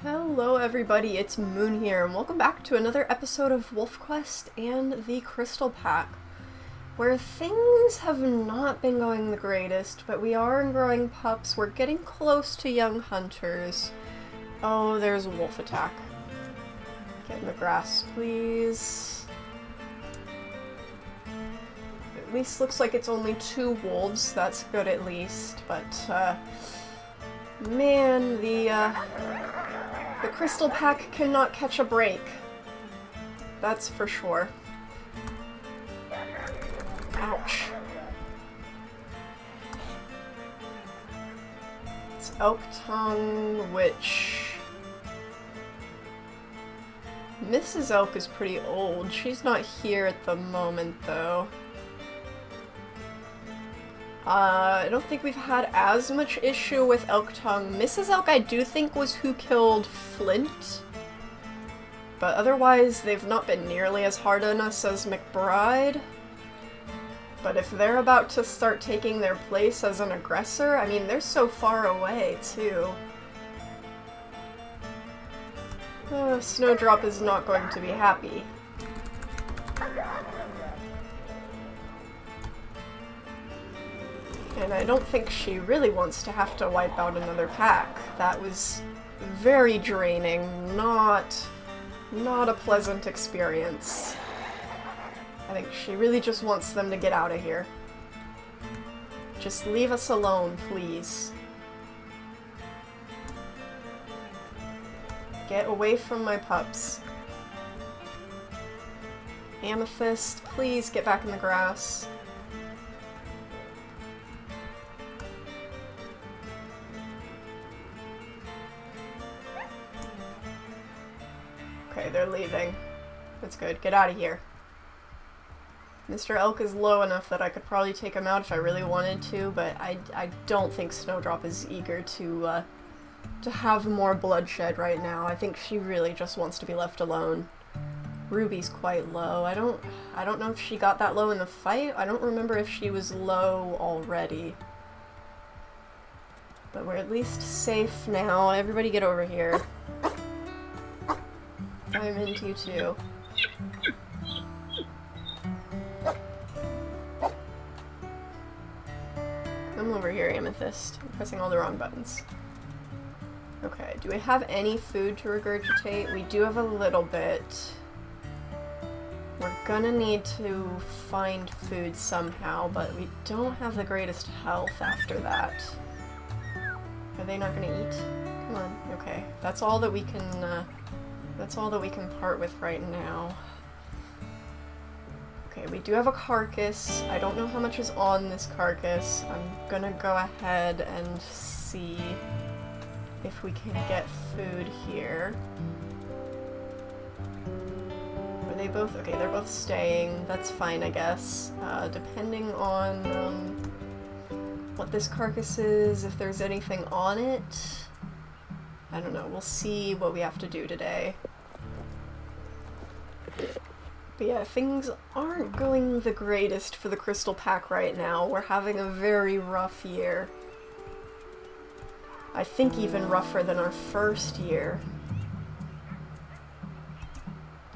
Hello everybody, it's Moon here, and welcome back to another episode of WolfQuest and the Crystal Pack, where things have not been going the greatest, but we are growing pups. We're getting close to young hunters. Oh, there's a wolf attack. Get in the grass, please. At least looks like it's only 2 wolves. That's good at least, but, man, the Crystal Pack cannot catch a break. That's for sure. Ouch. It's Elk Tongue, which... Mrs. Elk is pretty old. She's not here at the moment, though. I don't think we've had as much issue with Elk Tongue. Mrs. Elk I do think was who killed Flint. But otherwise, they've not been nearly as hard on us as McBride. But if they're about to start taking their place as an aggressor, I mean, they're so far away, too. Snowdrop is not going to be happy. And I don't think she really wants to have to wipe out another pack. That was very draining, not a pleasant experience. I think she really just wants them to get out of here. Just leave us alone, please. Get away from my pups. Amethyst, please get back in the grass. Okay, they're leaving. That's good. Get out of here. Mr. Elk is low enough that I could probably take him out if I really wanted to, but I don't think Snowdrop is eager to have more bloodshed right now. I think she really just wants to be left alone. Ruby's quite low. I don't know if she got that low in the fight. I don't remember if she was low already. But we're at least safe now. Everybody get over here. I'm into you too. Come over here, Amethyst. I'm pressing all the wrong buttons. Okay, do we have any food to regurgitate? We do have a little bit. We're gonna need to find food somehow, but we don't have the greatest health after that. Are they not gonna eat? Come on. Okay, that's all that we can, that's all that we can part with right now. Okay, we do have a carcass. I don't know how much is on this carcass. I'm gonna go ahead and see if we can get food here. Are they both? Okay, they're both staying. That's fine, I guess. Depending on what this carcass is, if there's anything on it. I don't know. We'll see what we have to do today. But yeah, things aren't going the greatest for the Crystal Pack right now. We're having a very rough year. I think even rougher than our first year.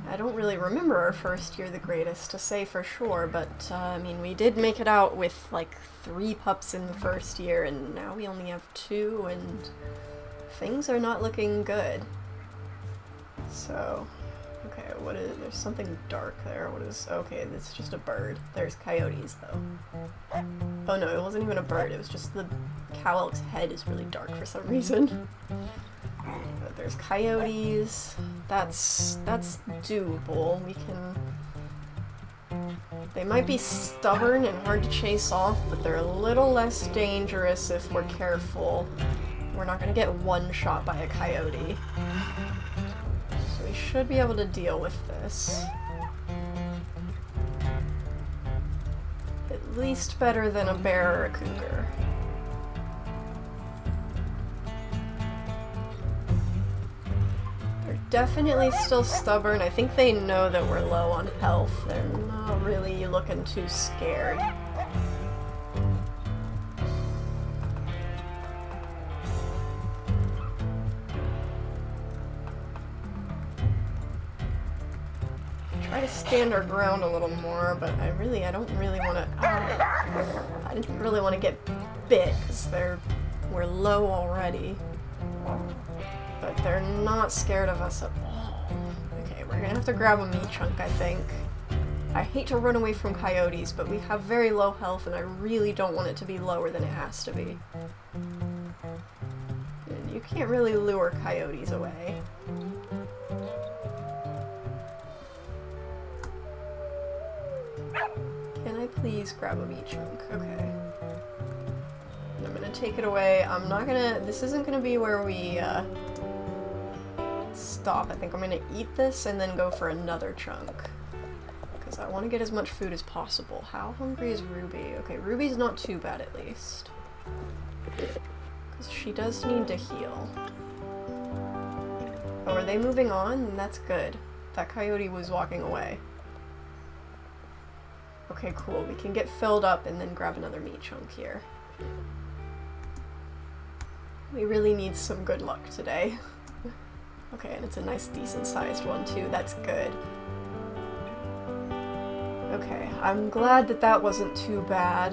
I don't really remember our first year the greatest to say for sure, but I mean, we did make it out with like 3 pups in the first year, and now we only have 2, and things are not looking good. So... okay, what is, there's something dark there. What is, okay, it's just a bird. There's coyotes, though. Oh no, it wasn't even a bird, it was just the cow elk's head is really dark for some reason. But there's coyotes. That's doable. We can... They might be stubborn and hard to chase off, but they're a little less dangerous if we're careful. We're not gonna get one shot by a coyote. We should be able to deal with this. At least better than a bear or a cougar. They're definitely still stubborn. I think they know that we're low on health. They're not really looking too scared. try to stand our ground a little more, but I don't really want to, I didn't really want to get bit, because we're low already. But they're not scared of us at all. Okay, we're gonna have to grab a meat chunk, I think. I hate to run away from coyotes, but we have very low health, and I really don't want it to be lower than it has to be. And you can't really lure coyotes away. Can I please grab a meat chunk? Okay. I'm gonna take it away. I'm not gonna... This isn't gonna be where we, stop. I think I'm gonna eat this and then go for another chunk. Because I want to get as much food as possible. How hungry is Ruby? Okay, Ruby's not too bad at least. Because she does need to heal. Oh, are they moving on? That's good. That coyote was walking away. Okay, cool. We can get filled up and then grab another meat chunk here. We really need some good luck today. Okay, and it's a nice, decent-sized one, too. That's good. Okay, I'm glad that that wasn't too bad.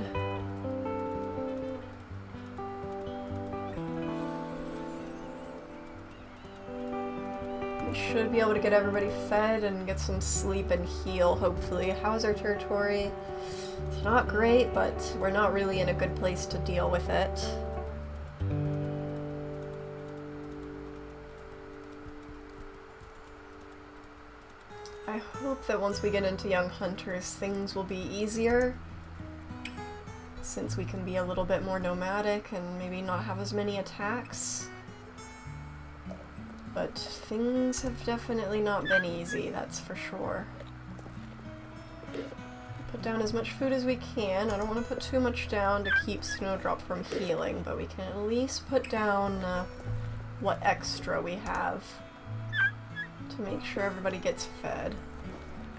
We should be able to get everybody fed and get some sleep and heal, hopefully. How's our territory? It's not great, but we're not really in a good place to deal with it. I hope that once we get into Young Hunters, things will be easier, since we can be a little bit more nomadic and maybe not have as many attacks. But things have definitely not been easy, that's for sure. Put down as much food as we can. I don't want to put too much down to keep Snowdrop from healing, but we can at least put down what extra we have to make sure everybody gets fed.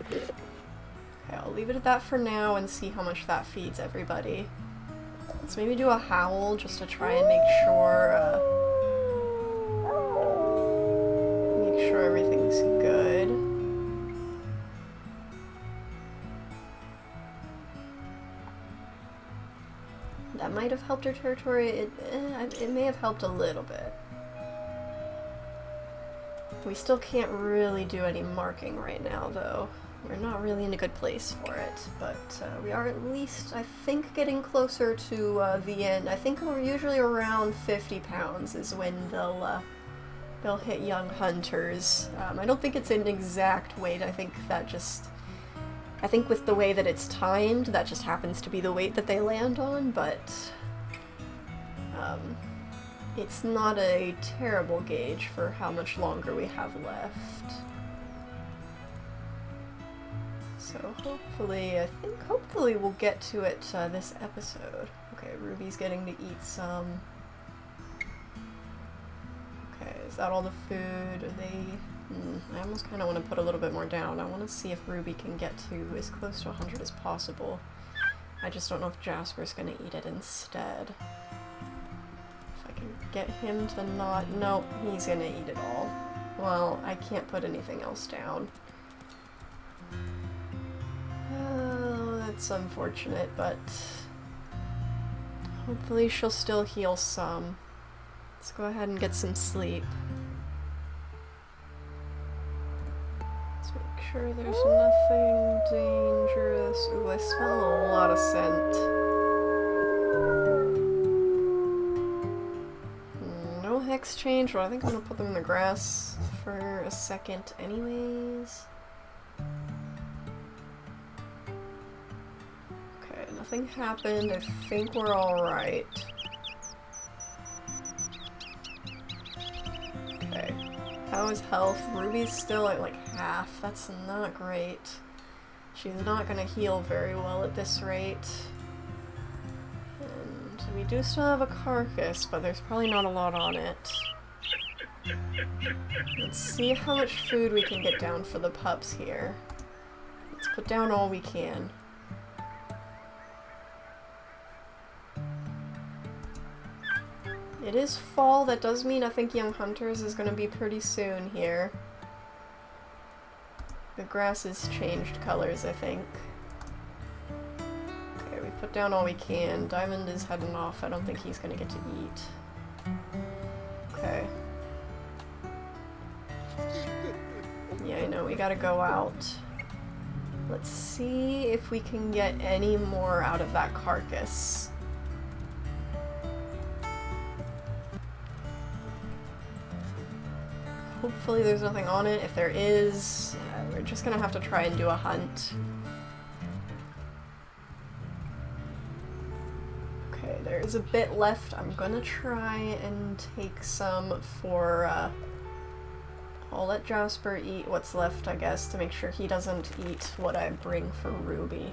Okay, I'll leave it at that for now and see how much that feeds everybody. Let's maybe do a howl just to try and make sure everything's good. That might have helped our territory. It may have helped a little bit. We still can't really do any marking right now, though. We're not really in a good place for it, but we are at least, I think, getting closer to the end. I think we're usually around 50 pounds is when they'll hit Young Hunters. I don't think it's an exact weight. I think with the way that it's timed, that just happens to be the weight that they land on, but it's not a terrible gauge for how much longer we have left. So hopefully we'll get to it this episode. Okay, Ruby's getting to eat some. Okay, is that all the food? Are they... I almost kind of want to put a little bit more down. I want to see if Ruby can get to as close to 100 as possible. I just don't know if Jasper's going to eat it instead. Get him to not... Nope, he's gonna eat it all. Well, I can't put anything else down. Oh, that's unfortunate, but... hopefully she'll still heal some. Let's go ahead and get some sleep. Let's make sure there's nothing dangerous. Ooh, I smell a lot of scent. Exchange, but I think I'm gonna put them in the grass for a second anyways. Okay, nothing happened. I think we're alright. Okay. How is health? Ruby's still at like half. That's not great. She's not gonna heal very well at this rate. We do still have a carcass, but there's probably not a lot on it. Let's see how much food we can get down for the pups here. Let's put down all we can. It is fall, that does mean I think Young Hunters is going to be pretty soon here. The grass has changed colors, I think. Okay, we put down all we can. Diamond is heading off. I don't think he's gonna get to eat. Okay. Yeah, I know, we gotta go out. Let's see if we can get any more out of that carcass. Hopefully there's nothing on it. If there is, we're just gonna have to try and do a hunt. Okay, there's a bit left. I'm gonna try and take some for, I'll let Jasper eat what's left, I guess, to make sure he doesn't eat what I bring for Ruby.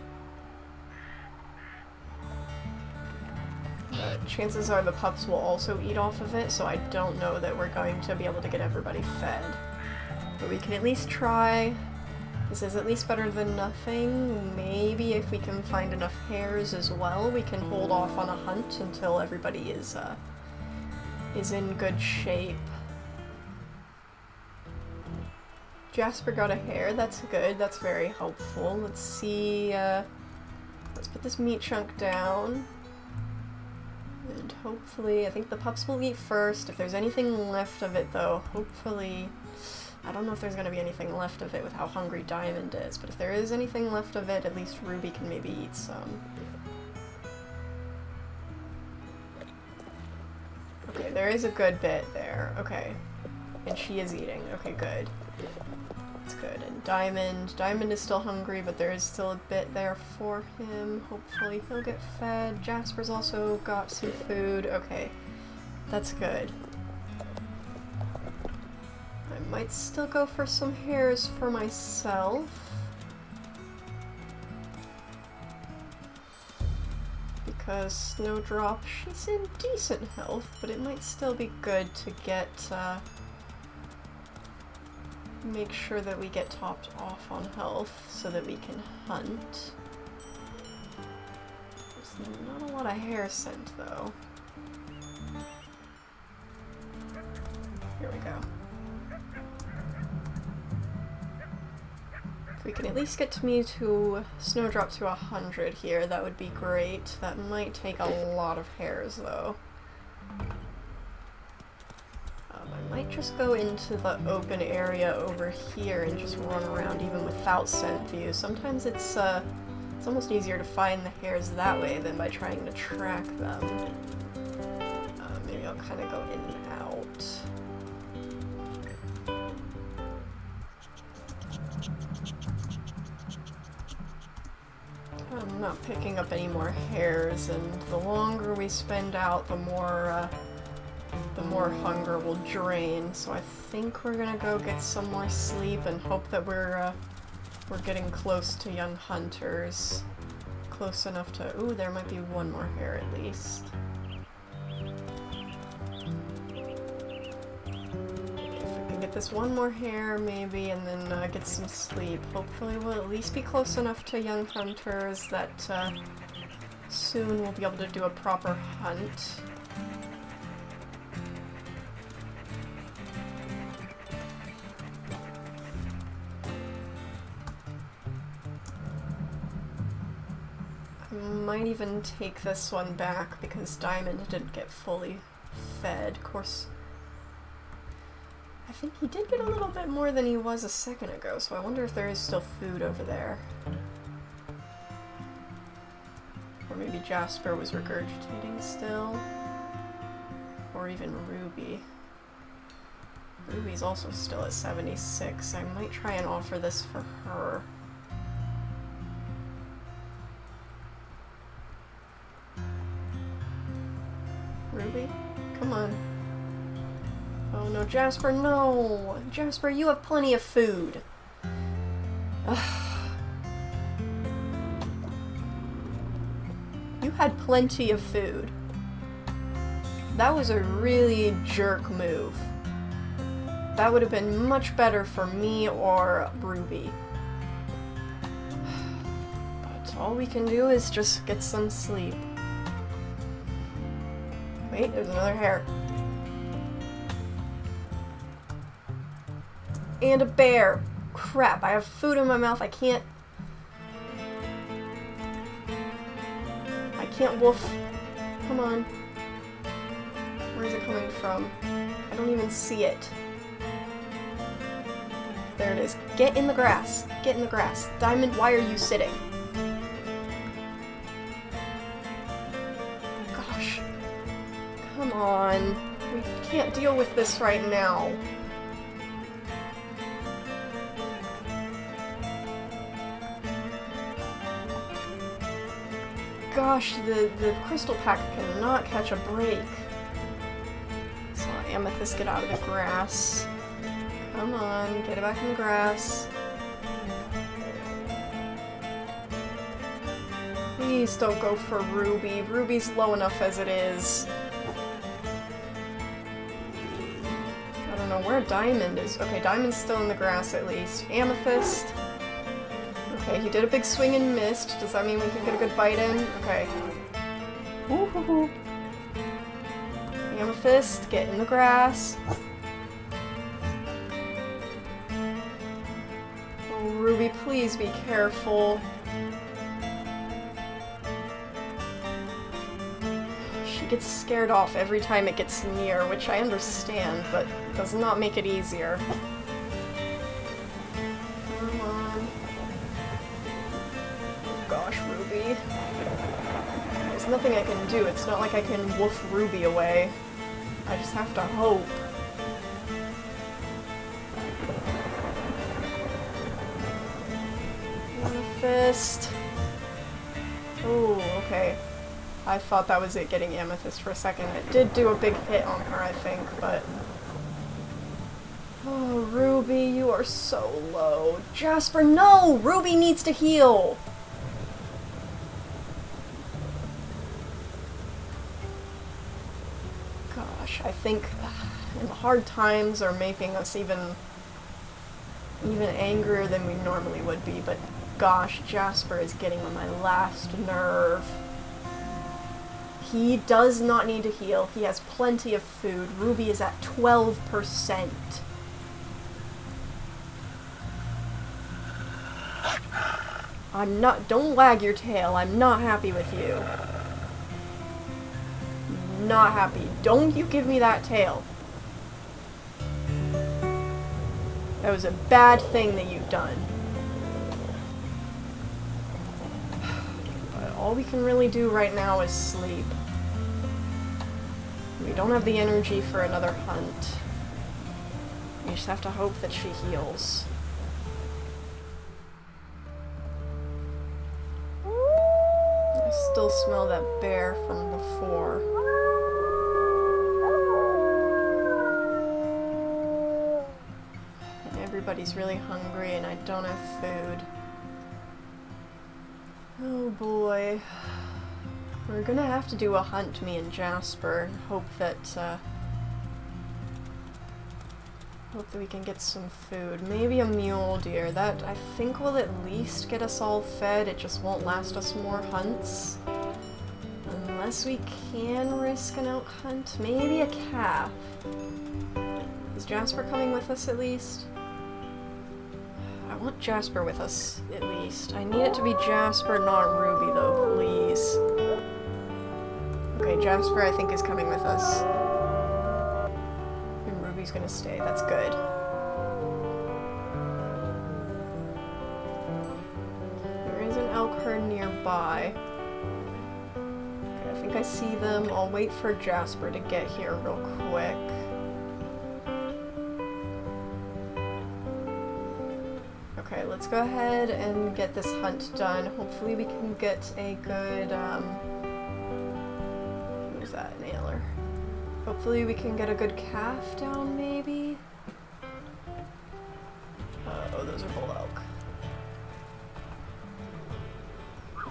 Chances are the pups will also eat off of it, so I don't know that we're going to be able to get everybody fed. But we can at least try. This is at least better than nothing. Maybe if we can find enough hares as well, we can hold off on a hunt until everybody is in good shape. Jasper got a hare, that's good, that's very helpful. Let's see, let's put this meat chunk down. And hopefully, I think the pups will eat first. If there's anything left of it though, hopefully, I don't know if there's going to be anything left of it with how hungry Diamond is, but if there is anything left of it, at least Ruby can maybe eat some. Okay, there is a good bit there, okay. And she is eating, okay, good. That's good. And Diamond is still hungry, but there is still a bit there for him. Hopefully he'll get fed. Jasper's also got some food. Okay, that's good. I might still go for some hares for myself. Because Snowdrop, she's in decent health, but it might still be good to get, make sure that we get topped off on health so that we can hunt. There's not a lot of hair scent though. Here we go. If we can at least get to Snowdrop to 100 here, that would be great. That might take a lot of hairs though. I might just go into the open area over here and just run around even without scent view. Sometimes it's almost easier to find the hares that way than by trying to track them. Maybe I'll kind of go in and out. I'm not picking up any more hares, and the longer we spend out, the more hunger will drain, so I think we're gonna go get some more sleep and hope that we're getting close to young hunters. Close enough to... Ooh, there might be one more hare at least. If we can get this one more hare, maybe, and then get some sleep. Hopefully we'll at least be close enough to young hunters that soon we'll be able to do a proper hunt. Might even take this one back because Diamond didn't get fully fed. Of course, I think he did get a little bit more than he was a second ago, so I wonder if there is still food over there. Or maybe Jasper was regurgitating still. Or even Ruby. Ruby's also still at 76. I might try and offer this for her. Ruby? Come on. Oh no, Jasper, no! Jasper, you have plenty of food! You had plenty of food. That was a really jerk move. That would have been much better for me or Ruby. But all we can do is just get some sleep. Wait, there's another hare. And a bear. crap, I have food in my mouth, I can't wolf. Come on. Where is it coming from? I don't even see it. There it is. Get in the grass. Get in the grass. Diamond, why are you sitting? Gosh. Come on. We can't deal with this right now. Gosh, the crystal pack cannot catch a break. So Amethyst, get out of the grass. Come on, get it back in the grass. Please don't go for Ruby. Ruby's low enough as it is. I don't know where Diamond is. Okay, Diamond's still in the grass at least. Amethyst. Okay, he did a big swing and missed. Does that mean we can get a good bite in? Okay. Woohoo! Amethyst, get in the grass. Oh, Ruby, please be careful. She gets scared off every time it gets near, which I understand, but does not make it easier. Come on. Gosh, Ruby. There's nothing I can do. It's not like I can woof Ruby away. I just have to hope. Amethyst. Oh, okay. I thought that was it getting Amethyst for a second. It did do a big hit on her, I think, but... Oh, Ruby, you are so low. Jasper, no! Ruby needs to heal! Gosh, I think the hard times are making us even angrier than we normally would be, but gosh, Jasper is getting on my last nerve. He does not need to heal. He has plenty of food. Ruby is at 12%. I'm not- don't wag your tail. I'm not happy with you. Not happy. Don't you give me that tail. That was a bad thing that you've done. But all we can really do right now is sleep. We don't have the energy for another hunt. We just have to hope that she heals. I still smell that bear from before. And everybody's really hungry and I don't have food. Oh boy. We're gonna have to do a hunt, me and Jasper, and hope that we can get some food. Maybe a mule deer. That, I think, will at least get us all fed. It just won't last us more hunts. Unless we can risk an out hunt. Maybe a calf. Is Jasper coming with us at least? I want Jasper with us, at least. I need it to be Jasper, not Ruby, though, please. Okay, Jasper, I think, is coming with us. And Ruby's gonna stay. That's good. There is an elk herd nearby. Okay, I think I see them. I'll wait for Jasper to get here real quick. Okay, let's go ahead and get this hunt done. Hopefully we can get a good, who's that? An antler. Hopefully we can get a good calf down, maybe? Oh, those are bull elk.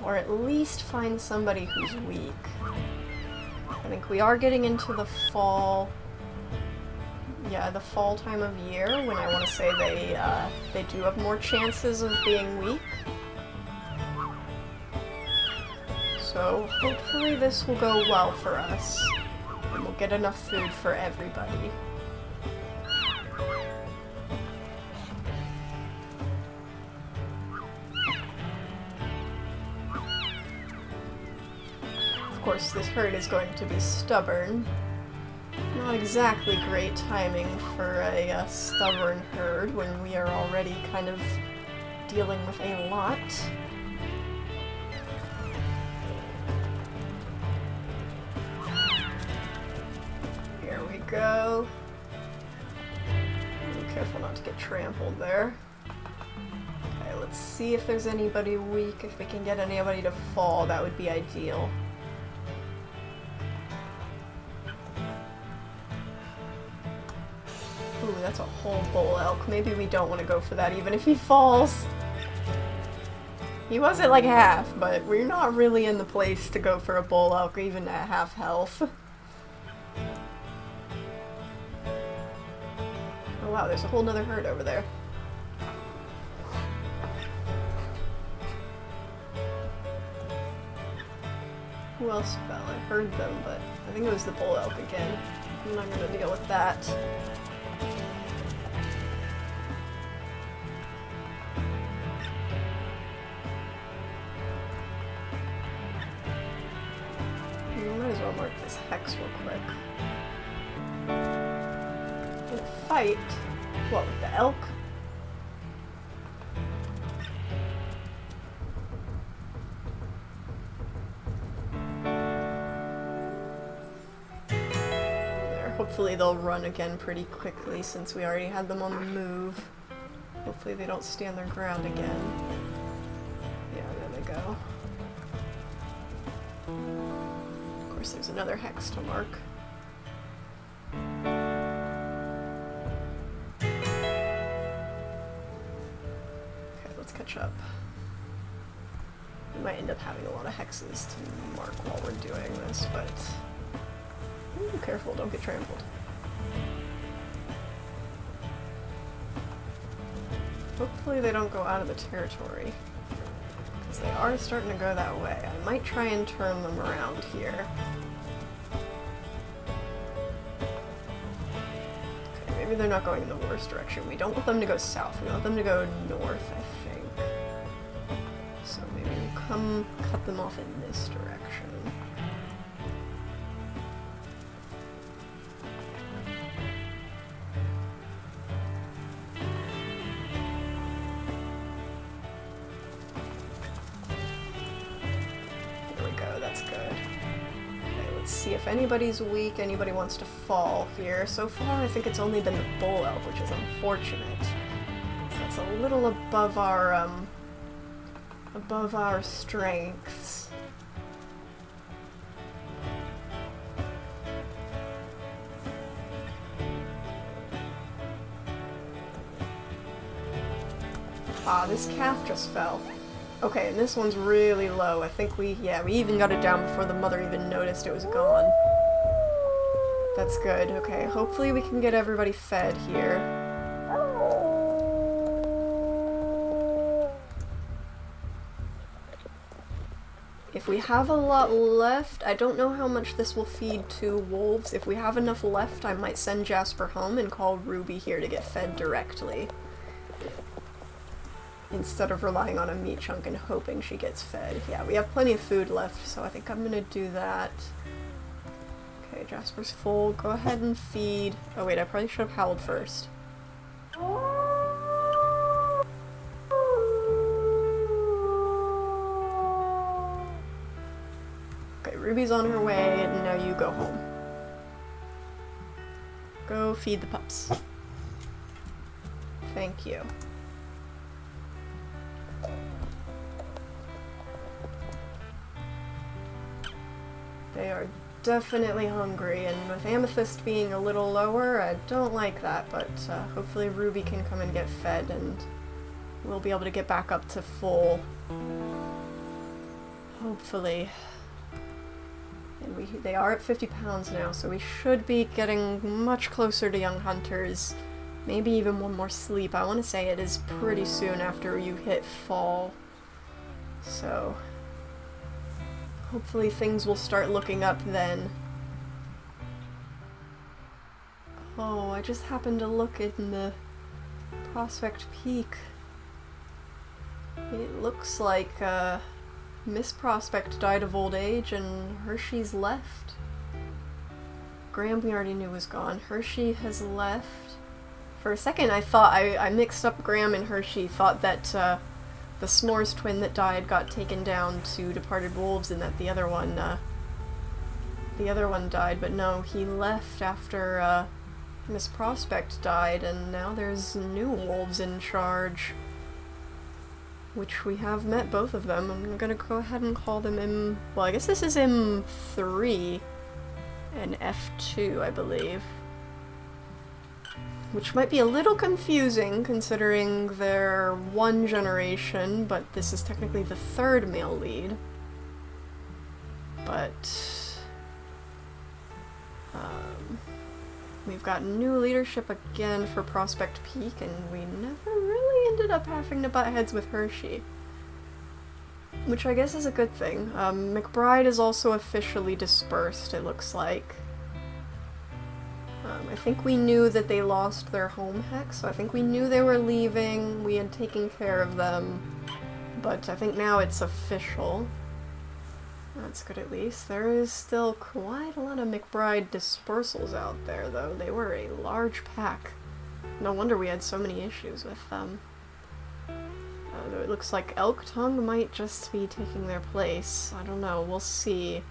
Or at least find somebody who's weak. I think we are getting into the fall. Yeah, the fall time of year, when I want to say they do have more chances of being weak. So hopefully this will go well for us, and we'll get enough food for everybody. course, this herd is going to be stubborn. Not exactly great timing for a stubborn herd when we are already kind of dealing with a lot. Here we go. Be careful not to get trampled there. Okay, let's see if there's anybody weak. If we can get anybody to fall, that would be ideal. Ooh, that's a whole bull elk. Maybe we don't want to go for that even if he falls. He was at like half, but we're not really in the place to go for a bull elk even at half health. Oh wow, there's a whole nother herd over there. Who else fell? I heard them, but I think it was the bull elk again. I'm not gonna deal with that. Might as well mark this hex real quick. In a fight? What, with the elk? There. Hopefully they'll run again pretty quickly since we already had them on the move. Hopefully they don't stand their ground again. Yeah, there they go. Of course, there's another hex to mark. Okay, let's catch up. We might end up having a lot of hexes to mark while we're doing this, but... Ooh, careful, don't get trampled. Hopefully they don't go out of the territory. Because they are starting to go that way. I might try and turn them around here. Okay, maybe they're not going in the worst direction. We don't want them to go south. We want them to go north, I think. So maybe we'll come cut them off in this direction. If anybody's weak, anybody wants to fall here. So far, I think it's only been the bull elk, which is unfortunate. So that's a little above our strengths. Ah, this calf just fell. Okay, and this one's really low. I think we even got it down before the mother even noticed it was gone. That's good. Okay, hopefully we can get everybody fed here. If we have a lot left, I don't know how much this will feed to wolves. If we have enough left, I might send Jasper home and call Ruby here to get fed directly, instead of relying on a meat chunk and hoping she gets fed. Yeah, we have plenty of food left, so I think I'm gonna do that. Okay, Jasper's full. Go ahead and feed. Oh wait, I probably should have howled first. Okay, Ruby's on her way, and now you go home. Go feed the pups. Thank you. They are definitely hungry, and with Amethyst being a little lower, I don't like that, but hopefully Ruby can come and get fed, and we'll be able to get back up to full. Hopefully. And they are at 50 pounds now, so we should be getting much closer to young hunters. Maybe even one more sleep. I want to say it is pretty soon after you hit fall. So hopefully things will start looking up then. Oh, I just happened to look in the Prospect Peak. It looks like Miss Prospect died of old age, and Hershey's left. Graham we already knew was gone. Hershey has left. For a second I thought I mixed up Graham and Hershey, thought that the S'mores twin that died got taken down to Departed Wolves and that the other one died, but no, he left after Miss Prospect died, and now there's new wolves in charge. Which we have met both of them. I'm gonna go ahead and call them well, I guess this is M3 and F2, I believe. Which might be a little confusing considering they're one generation, but this is technically the third male lead. But we've got new leadership again for Prospect Peak, and we never really ended up having to butt heads with Hershey. Which I guess is a good thing. McBride is also officially dispersed, it looks like. I think we knew that they lost their home hex, so I think we knew they were leaving, we had taken care of them, but I think now it's official. That's good at least. There is still quite a lot of McBride dispersals out there, though. They were a large pack. No wonder we had so many issues with them. Though it looks like Elk Tongue might just be taking their place. I don't know, we'll see.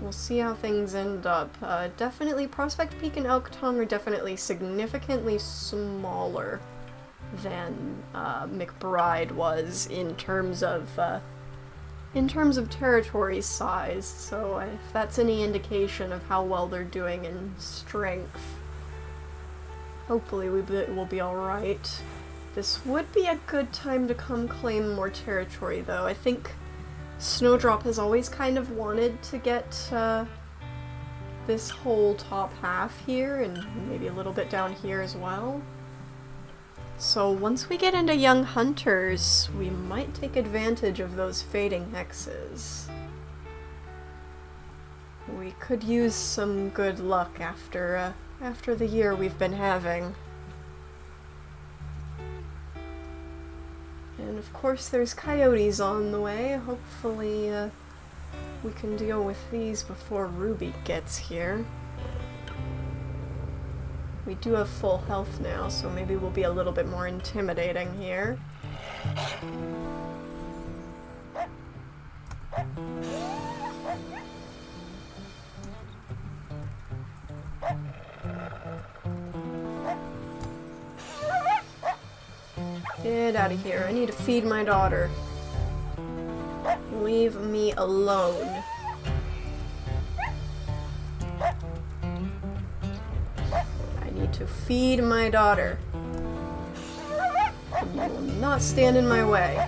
We'll see how things end up. Definitely Prospect Peak and Elk Tongue are definitely significantly smaller than McBride was in terms of territory size, so if that's any indication of how well they're doing in strength, hopefully we'll be alright. This would be a good time to come claim more territory, though. I think Snowdrop has always kind of wanted to get this whole top half here, and maybe a little bit down here as well. So once we get into Young Hunters, we might take advantage of those fading hexes. We could use some good luck after the year we've been having. And of course there's coyotes on the way. Hopefully we can deal with these before Ruby gets here. We do have full health now, so maybe we'll be a little bit more intimidating here. Get out of here. I need to feed my daughter. Leave me alone. To feed my daughter. You will not stand in my way.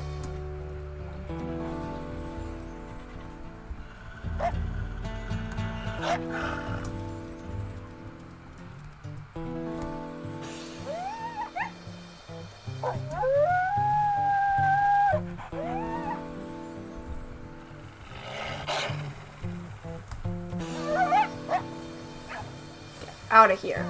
Get out of here.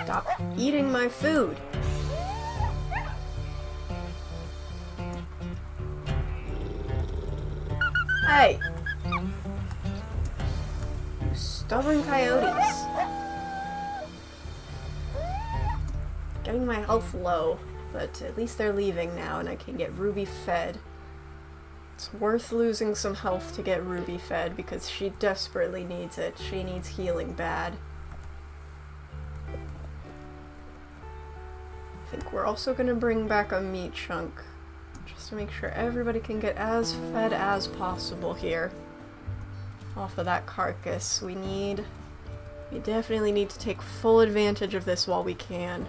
Stop eating my food. Hey! You stubborn coyotes. Getting my health low, but at least they're leaving now and I can get Ruby fed. It's worth losing some health to get Ruby fed because she desperately needs it. She needs healing bad. I think we're also going to bring back a meat chunk, just to make sure everybody can get as fed as possible here. Off of that carcass. We definitely need to take full advantage of this while we can.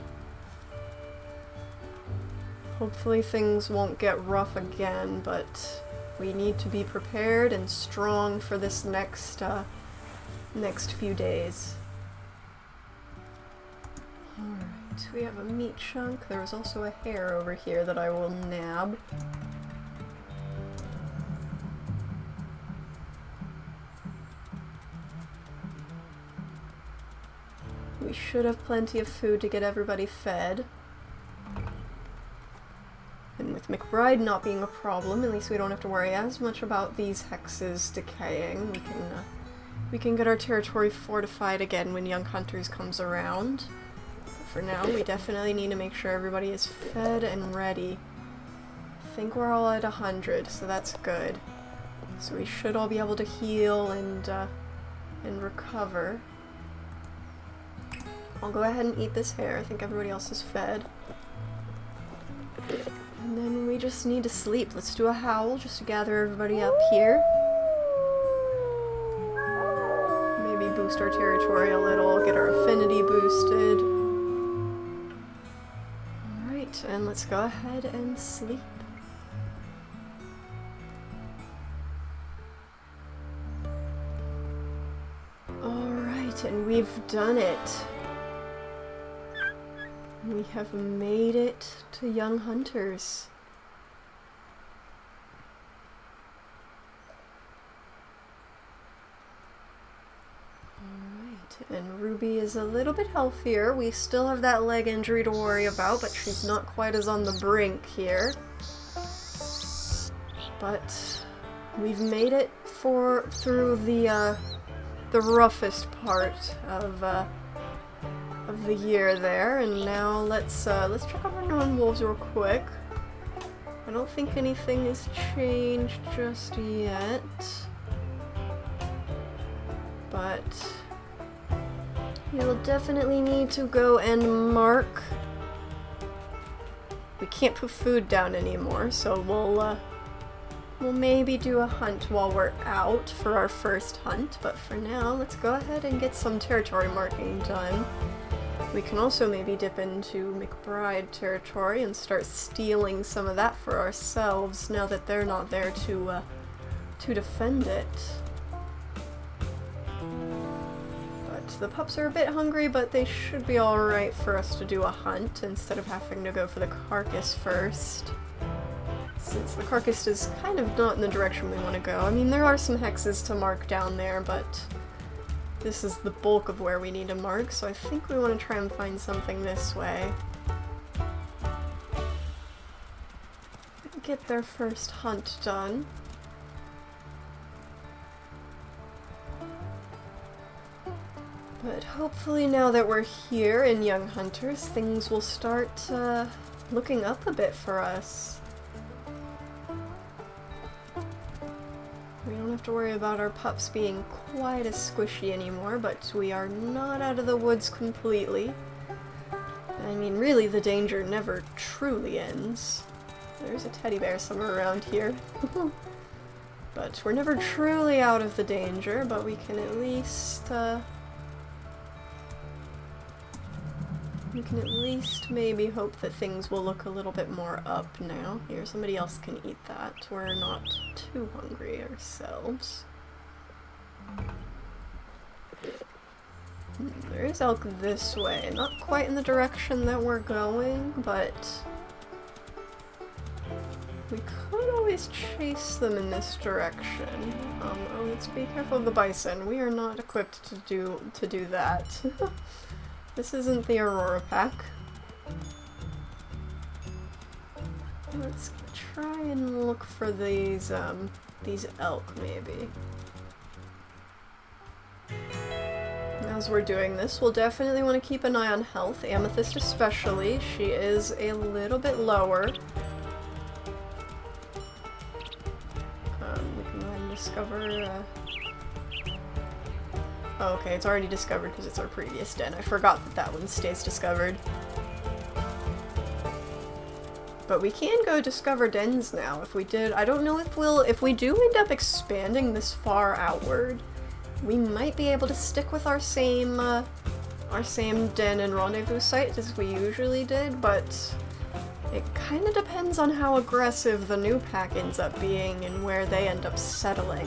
Hopefully things won't get rough again, but we need to be prepared and strong for this next few days. Alright, we have a meat chunk. There was also a hare over here that I will nab. We should have plenty of food to get everybody fed. And with McBride not being a problem, at least we don't have to worry as much about these hexes decaying. We can get our territory fortified again when Young Hunters comes around. But for now, we definitely need to make sure everybody is fed and ready. I think we're all at 100, so that's good. So we should all be able to heal and recover. I'll go ahead and eat this hare. I think everybody else is fed. And then we just need to sleep. Let's do a howl just to gather everybody up here. Maybe boost our territory a little, get our affinity boosted. Alright, and let's go ahead and sleep. Alright, and we've done it. We have made it to Young Hunters. Alright, and Ruby is a little bit healthier. We still have that leg injury to worry about, but she's not quite as on the brink here. But we've made it through the roughest part of the year there, and now let's check on our non-wolves real quick. I don't think anything has changed just yet, but we'll definitely need to go and mark. We can't put food down anymore, so we'll maybe do a hunt while we're out for our first hunt, but for now, let's go ahead and get some territory marking done. We can also maybe dip into McBride territory and start stealing some of that for ourselves now that they're not there to defend it. But the pups are a bit hungry, but they should be alright for us to do a hunt instead of having to go for the carcass first. Since the carcass is kind of not in the direction we want to go. I mean, there are some hexes to mark down there, but this is the bulk of where we need to mark, so I think we want to try and find something this way. Get their first hunt done. But hopefully now that we're here in Young Hunters, things will start looking up a bit for us. We don't have to worry about our pups being quite as squishy anymore, but we are not out of the woods completely. I mean, really, the danger never truly ends. There's a teddy bear somewhere around here. But we're never truly out of the danger, but we can at least, maybe hope that things will look a little bit more up now. Here, somebody else can eat that. We're not too hungry ourselves. There is elk this way. Not quite in the direction that we're going, but we could always chase them in this direction. Oh, let's be careful of the bison. We are not equipped to do that. This isn't the Aurora pack. Let's try and look for these elk, maybe. As we're doing this, we'll definitely want to keep an eye on health, Amethyst especially. She is a little bit lower. We can go ahead and discover... Oh, okay, it's already discovered because it's our previous den. I forgot that that one stays discovered. But we can go discover dens now if we did. I don't know if we do end up expanding this far outward, we might be able to stick with our same den and rendezvous site as we usually did, but it kind of depends on how aggressive the new pack ends up being and where they end up settling.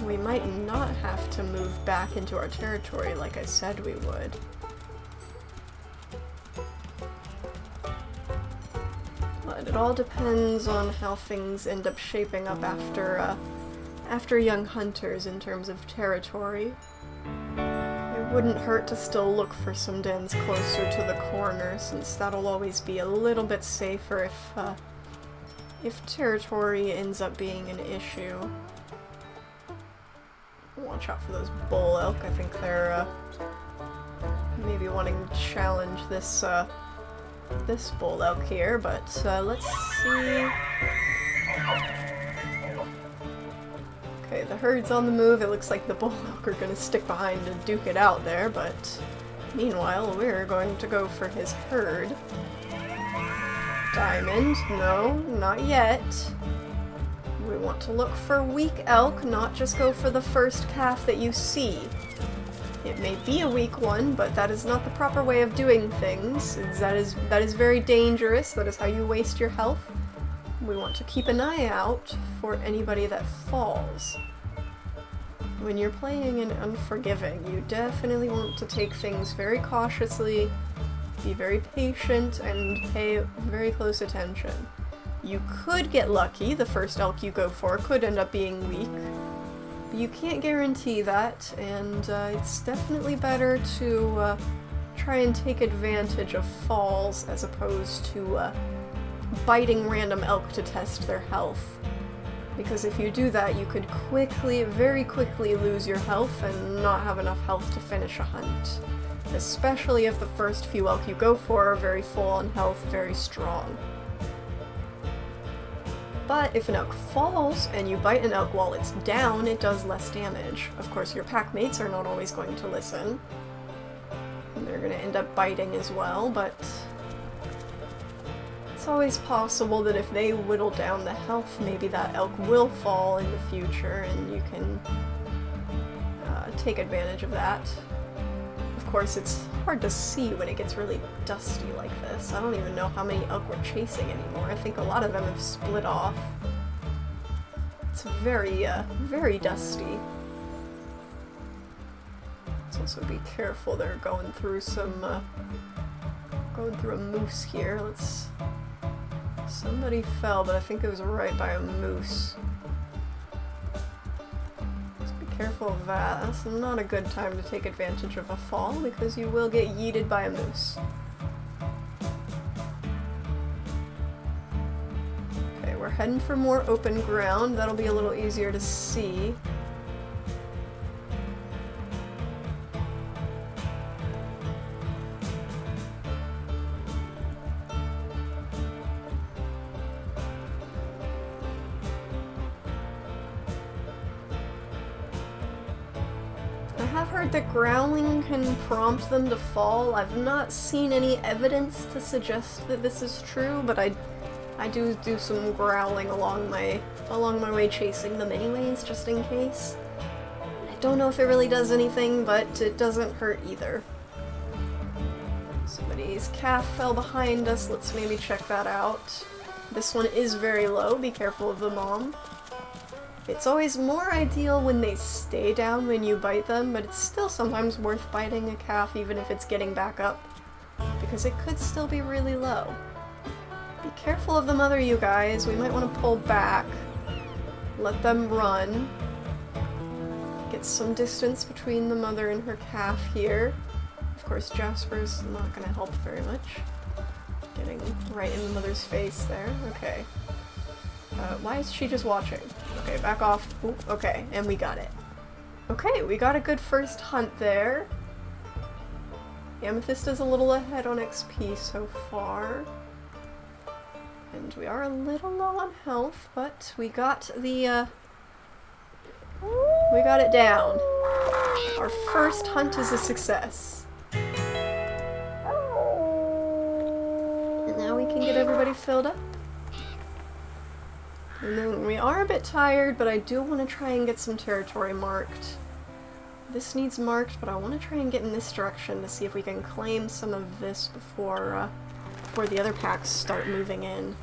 We might not have to move back into our territory like I said we would. It all depends on how things end up shaping up after young hunters in terms of territory. It wouldn't hurt to still look for some dens closer to the corner, since that'll always be a little bit safer if territory ends up being an issue. Watch out for those bull elk. I think they're maybe wanting to challenge this this bull elk here, but let's see. Okay, the herd's on the move. It looks like the bull elk are gonna stick behind and duke it out there, but meanwhile, we're going to go for his herd. Diamond, no, not yet. We want to look for weak elk, not just go for the first calf that you see. It may be a weak one, but that is not the proper way of doing things. That is very dangerous. That is how you waste your health. We want to keep an eye out for anybody that falls. When you're playing in Unforgiving, you definitely want to take things very cautiously, be very patient, and pay very close attention. You could get lucky. The first elk you go for could end up being weak. But you can't guarantee that, and it's definitely better to try and take advantage of falls as opposed to biting random elk to test their health. Because if you do that, you could very quickly lose your health and not have enough health to finish a hunt. Especially if the first few elk you go for are very full on health, very strong. But if an elk falls and you bite an elk while it's down, it does less damage. Of course, your pack mates are not always going to listen. And they're going to end up biting as well, but it's always possible that if they whittle down the health, maybe that elk will fall in the future, and you can take advantage of that. Of course, it's hard to see when it gets really dusty like this. I don't even know how many elk we're chasing anymore. I think a lot of them have split off. It's very, very dusty. Let's also be careful. They're going through going through a moose here. Somebody fell, but I think it was right by a moose. Careful of that. That's not a good time to take advantage of a fall, because you will get yeeted by a moose. Okay, we're heading for more open ground. That'll be a little easier to see. I've heard that growling can prompt them to fall. I've not seen any evidence to suggest that this is true, but I do some growling along my way chasing them anyways, just in case. I don't know if it really does anything, but it doesn't hurt either. Somebody's calf fell behind us. Let's maybe check that out. This one is very low. Be careful of the mom. It's always more ideal when they stay down when you bite them, but it's still sometimes worth biting a calf even if it's getting back up, because it could still be really low. Be careful of the mother, you guys. We might want to pull back, let them run, get some distance between the mother and her calf here. Of course, Jasper's not going to help very much. Getting right in the mother's face there. Okay. Why is she just watching? Okay, back off. Ooh, okay, and we got it. Okay, we got a good first hunt there. Amethyst is a little ahead on XP so far. And we are a little low on health, but we got the, we got it down. Our first hunt is a success. And now we can get everybody filled up. And then we are a bit tired, but I do want to try and get some territory marked. This needs marked, but I want to try and get in this direction to see if we can claim some of this before the other packs start moving in.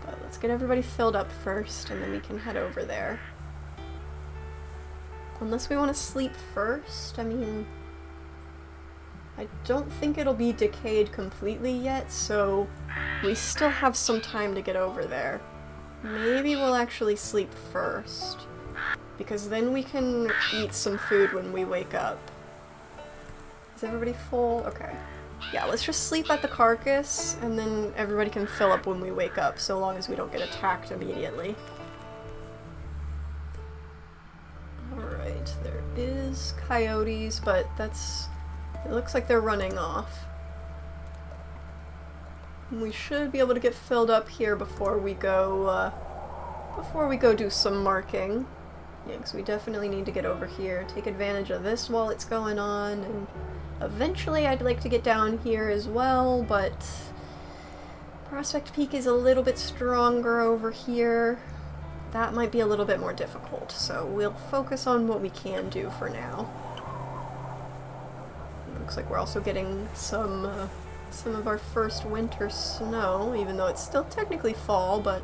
But let's get everybody filled up first, and then we can head over there. Unless we want to sleep first, I mean... I don't think it'll be decayed completely yet, so we still have some time to get over there. Maybe we'll actually sleep first, because then we can eat some food when we wake up. Is everybody full? Okay. Yeah, let's just sleep at the carcass, and then everybody can fill up when we wake up, so long as we don't get attacked immediately. Alright, there is coyotes, but it looks like they're running off. We should be able to get filled up here before we go do some marking. Yeah, because we definitely need to get over here, take advantage of this while it's going on, and eventually I'd like to get down here as well, but Prospect Peak is a little bit stronger over here. That might be a little bit more difficult, so we'll focus on what we can do for now. Looks like we're also getting some of our first winter snow, even though it's still technically fall, but...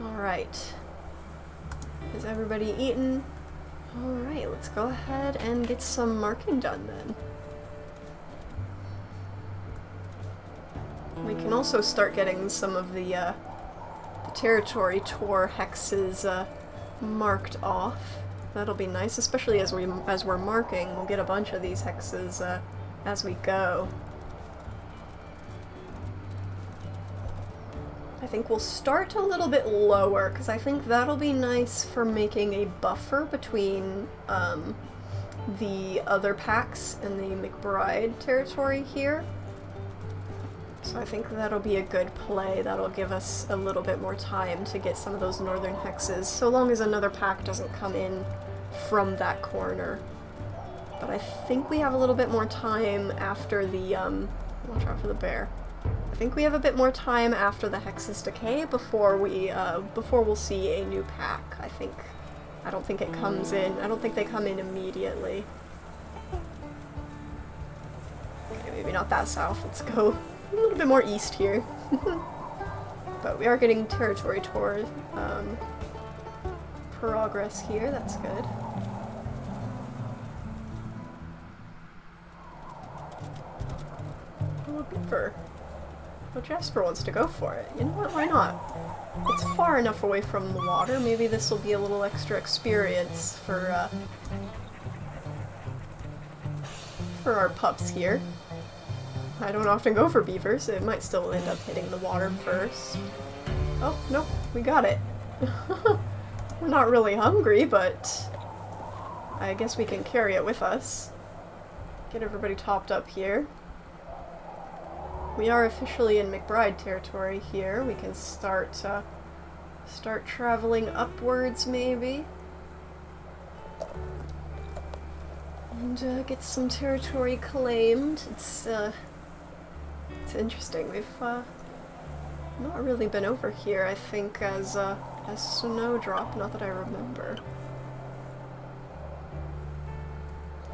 alright. Is everybody eaten? Alright, let's go ahead and get some marking done then. We can also start getting some of the territory tour hexes marked off. That'll be nice, especially as we're marking. We'll get a bunch of these hexes as we go. I think we'll start a little bit lower, because I think that'll be nice for making a buffer between the other packs and the McBride territory here. So I think that'll be a good play. That'll give us a little bit more time to get some of those northern hexes, so long as another pack doesn't come in from that corner. But I think we have a little bit more time after the, watch out for the bear. I think we have a bit more time after the hexes decay before we'll see a new pack. I don't think it comes in. I don't think they come in immediately. Okay, maybe not that south. Let's go a little bit more east here. But we are getting territory tour progress here. That's good. Oh, a beaver. Well, Jasper wants to go for it. You know what? Why not? It's far enough away from the water. Maybe this will be a little extra experience for our pups here. I don't often go for beavers, so it might still end up hitting the water first. Oh, nope, we got it. We're not really hungry, but I guess we can carry it with us. Get everybody topped up here. We are officially in McBride territory here. We can start traveling upwards, maybe. And get some territory claimed. It's interesting. We've not really been over here, I think, as Snowdrop, not that I remember.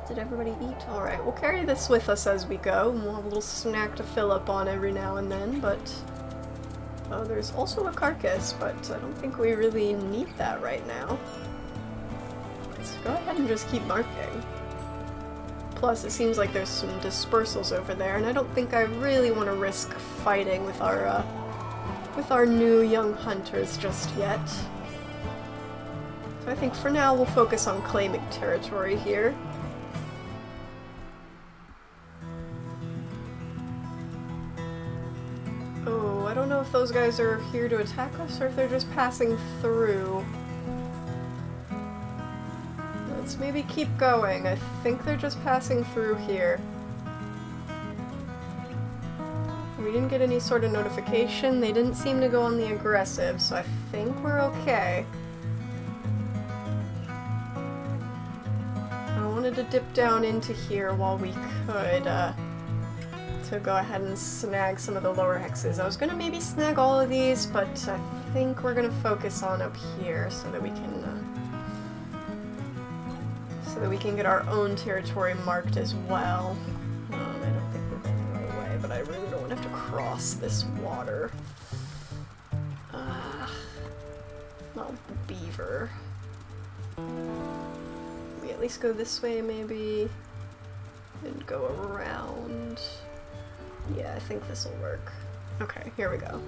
Did everybody eat? Alright, we'll carry this with us as we go, and we'll have a little snack to fill up on every now and then, but... Oh, there's also a carcass, but I don't think we really need that right now. Let's go ahead and just keep marking. Plus, it seems like there's some dispersals over there, and I don't think I really want to risk fighting with our new young hunters just yet. So I think for now we'll focus on claiming territory here. Oh, I don't know if those guys are here to attack us or if they're just passing through. Let's maybe keep going. I think they're just passing through here. We didn't get any sort of notification. They didn't seem to go on the aggressive, so I think we're okay. I wanted to dip down into here while we could, to go ahead and snag some of the lower hexes. I was gonna maybe snag all of these, but I think we're gonna focus on up here so that we can get our own territory marked as well. I don't think we're going the right way, but I really don't want to have to cross this water. Not with the beaver. Yeah, least go this way maybe, and go around. Yeah, I think this will work. Okay, here we go.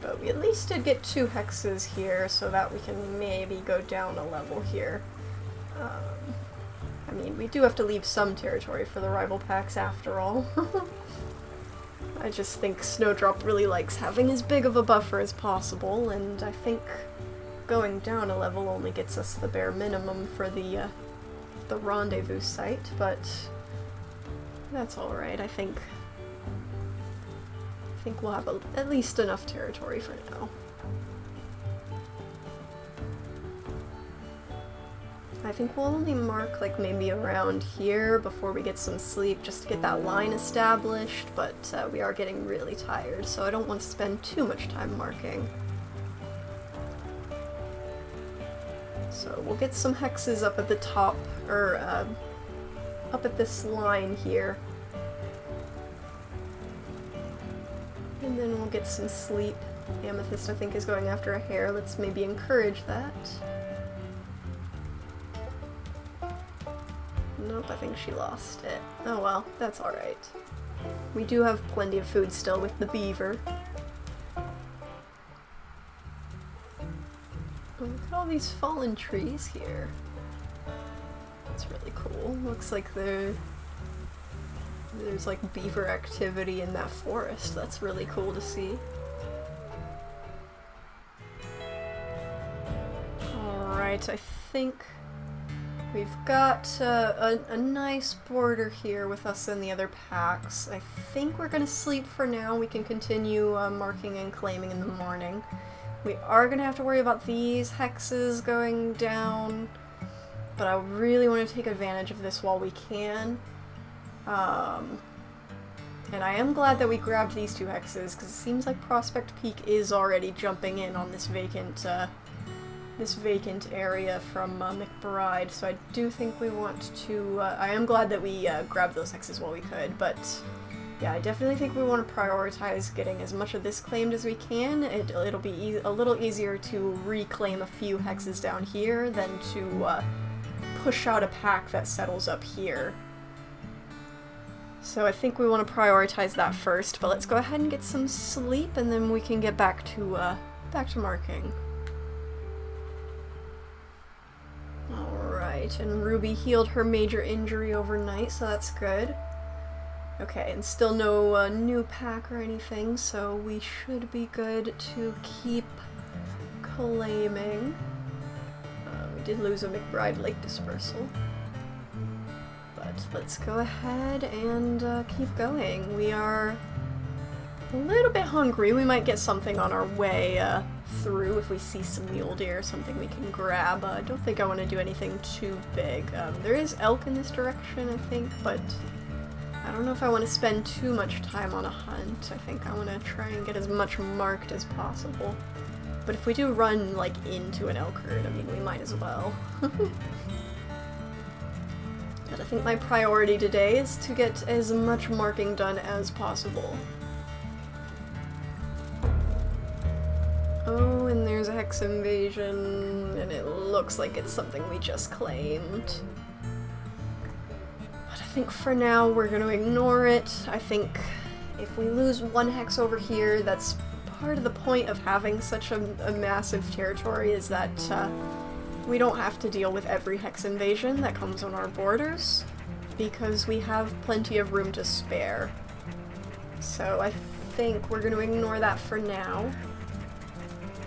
But we at least did get 2 hexes here, so that we can maybe go down a level here. I mean, we do have to leave some territory for the rival packs after all. I just think Snowdrop really likes having as big of a buffer as possible, and I think going down a level only gets us the bare minimum for the rendezvous site, but that's alright. I think we'll have at least enough territory for now. I think we'll only mark like maybe around here before we get some sleep just to get that line established, but we are getting really tired, so I don't want to spend too much time marking. So we'll get some hexes up at the top, or up at this line here. And then we'll get some sleep. Amethyst, I think, is going after a hare. Let's maybe encourage that. Nope, I think she lost it. Oh well, that's alright. We do have plenty of food still with the beaver. Oh, look at all these fallen trees here. That's really cool. Looks like there's like beaver activity in that forest. That's really cool to see. Alright, I think we've got a nice border here with us and the other packs. I think we're gonna sleep for now. We can continue marking and claiming in the morning. We are gonna have to worry about these hexes going down, but I really want to take advantage of this while we can. And I am glad that we grabbed these 2 hexes, because it seems like Prospect Peak is already jumping in on this vacant area from McBride, so I do think we want to, I am glad that we grabbed those hexes while we could, but yeah, I definitely think we want to prioritize getting as much of this claimed as we can. It'll be a little easier to reclaim a few hexes down here than to push out a pack that settles up here. So I think we want to prioritize that first, but let's go ahead and get some sleep, and then we can get back to marking. Alright, and Ruby healed her major injury overnight, so that's good. Okay, and still no new pack or anything, so we should be good to keep claiming. We did lose a McBride Lake dispersal. But let's go ahead and keep going. We are a little bit hungry. We might get something on our way through if we see some mule deer or something we can grab. I don't think I want to do anything too big. There is elk in this direction, I think, but I don't know if I want to spend too much time on a hunt. I think I want to try and get as much marked as possible. But if we do run, like, into an elk herd, I mean, we might as well. But I think my priority today is to get as much marking done as possible. Oh, and there's a hex invasion, and it looks like it's something we just claimed. But I think for now we're going to ignore it. I think if we lose 1 hex over here, that's part of the point of having such a massive territory, is that we don't have to deal with every hex invasion that comes on our borders, because we have plenty of room to spare. So I think we're going to ignore that for now,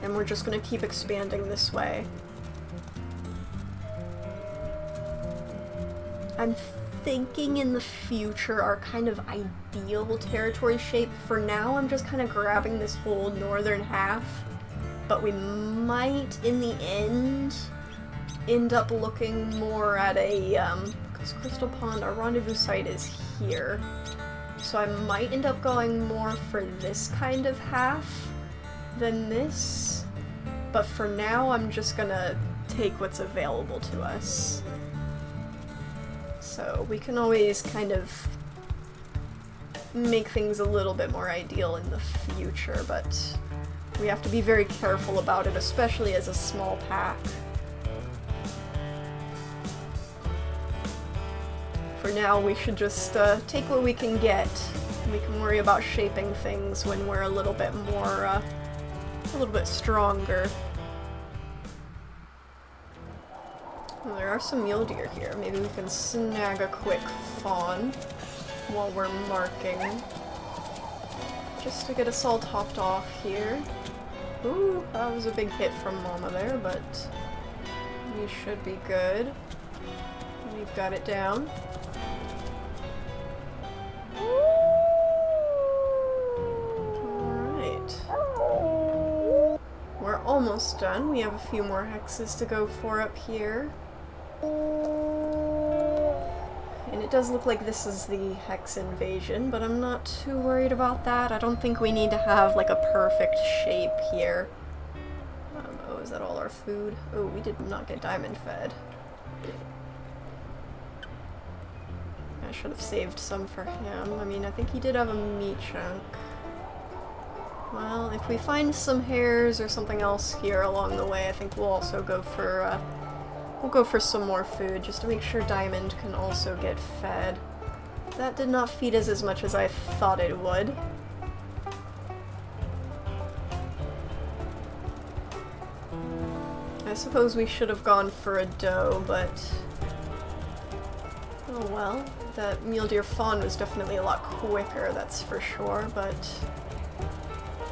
and we're just going to keep expanding this way. I'm thinking in the future our kind of ideal territory shape. For now, I'm just kind of grabbing this whole northern half, but we might, in the end up looking more at a, because Crystal Pond, our rendezvous site is here, so I might end up going more for this kind of half than this, but for now I'm just gonna take what's available to us. So we can always kind of make things a little bit more ideal in the future, but We have to be very careful about it, especially as a small pack. For now, we should just take what we can get. We can worry about shaping things when we're a little bit more, a little bit stronger. Well, there are some mule deer here. Maybe we can snag a quick fawn while we're marking. Just to get us all topped off here. Ooh, that was a big hit from Mama there, but we should be good. We've got it down. Alright. We're almost done. We have a few more hexes to go for up here. And it does look like this is the hex invasion, but I'm not too worried about that. I don't think we need to have like a perfect shape here. Oh, is that all our food? Oh, we did not get diamond fed. I should have saved some for him. I mean, I think he did have a meat chunk. Well, if we find some hares or something else here along the way, I think we'll also go for, we'll go for some more food, just to make sure Diamond can also get fed. That did not feed us as much as I thought it would. I suppose we should have gone for a doe, but... oh well. That mule deer fawn was definitely a lot quicker, that's for sure, but...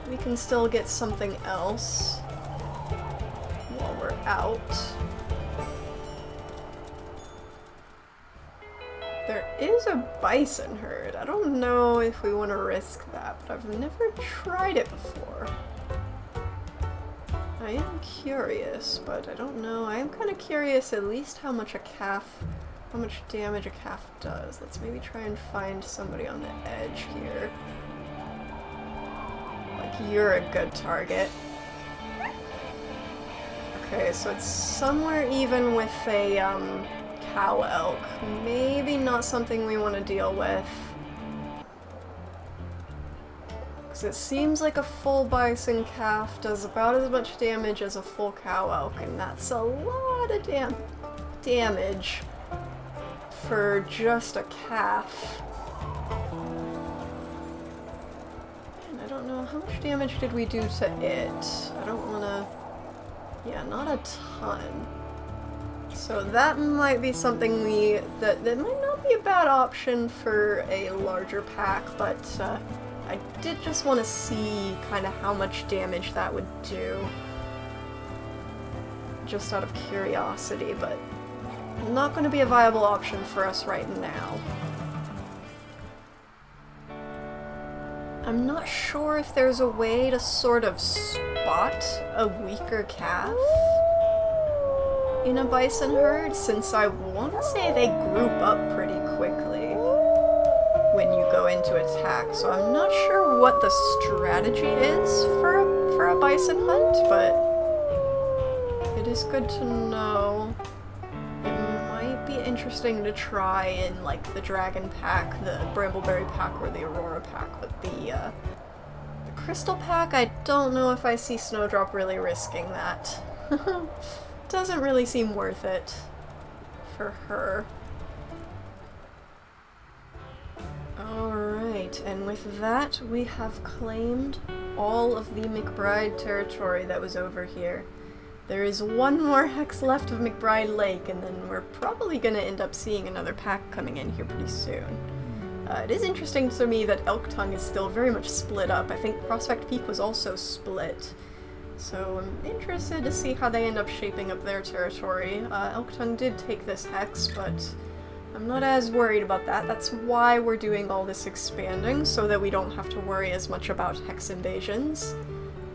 we can still get something else while we're out. There is a bison herd. I don't know if we want to risk that, but I've never tried it before. I am curious, but I don't know. I am kind of curious at least how much damage a calf does. Let's maybe try and find somebody on the edge here. Like, you're a good target. Okay, so it's somewhere even with a, cow elk. Maybe not something we want to deal with. Because it seems like a full bison calf does about as much damage as a full cow elk, and that's a lot of damage for just a calf. And I don't know, how much damage did we do to it? I don't want to... yeah, not a ton. So that might be something that might not be a bad option for a larger pack, but I did just want to see kind of how much damage that would do. Just out of curiosity, but not going to be a viable option for us right now. I'm not sure if there's a way to sort of spot a weaker calf in a bison herd, since I want to say they group up pretty quickly when you go into attack, so I'm not sure what the strategy is for a bison hunt, but it is good to know. It might be interesting to try in like the dragon pack, the brambleberry pack, or the aurora pack, but the crystal pack, I don't know if I see Snowdrop really risking that. Doesn't really seem worth it for her. Alright, and with that, we have claimed all of the McBride territory that was over here. There is one more hex left of McBride Lake, and then we're probably going to end up seeing another pack coming in here pretty soon. It is interesting to me that Elk Tongue is still very much split up. I think Prospect Peak was also split. So I'm interested to see how they end up shaping up their territory. Elk Tongue did take this hex, but I'm not as worried about that. That's why we're doing all this expanding, so that we don't have to worry as much about hex invasions.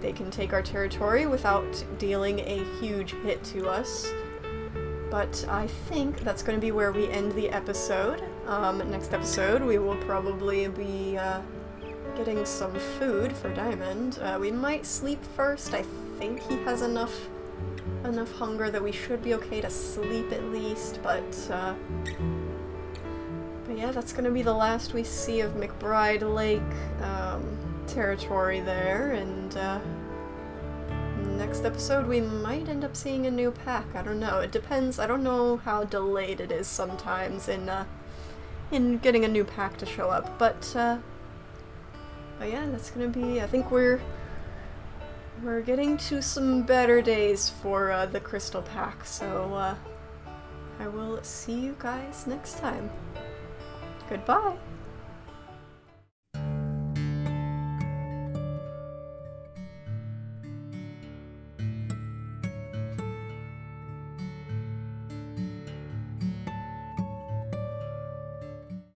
They can take our territory without dealing a huge hit to us. But I think that's going to be where we end the episode. Next episode we will probably be getting some food for Diamond. We might sleep first. I think he has enough hunger that we should be okay to sleep at least, but yeah, that's gonna be the last we see of McBride Lake territory there, and next episode we might end up seeing a new pack. I don't know. It depends. I don't know how delayed it is sometimes in getting a new pack to show up. But yeah, that's gonna be. I think we're getting to some better days for the crystal pack. So I will see you guys next time. Goodbye.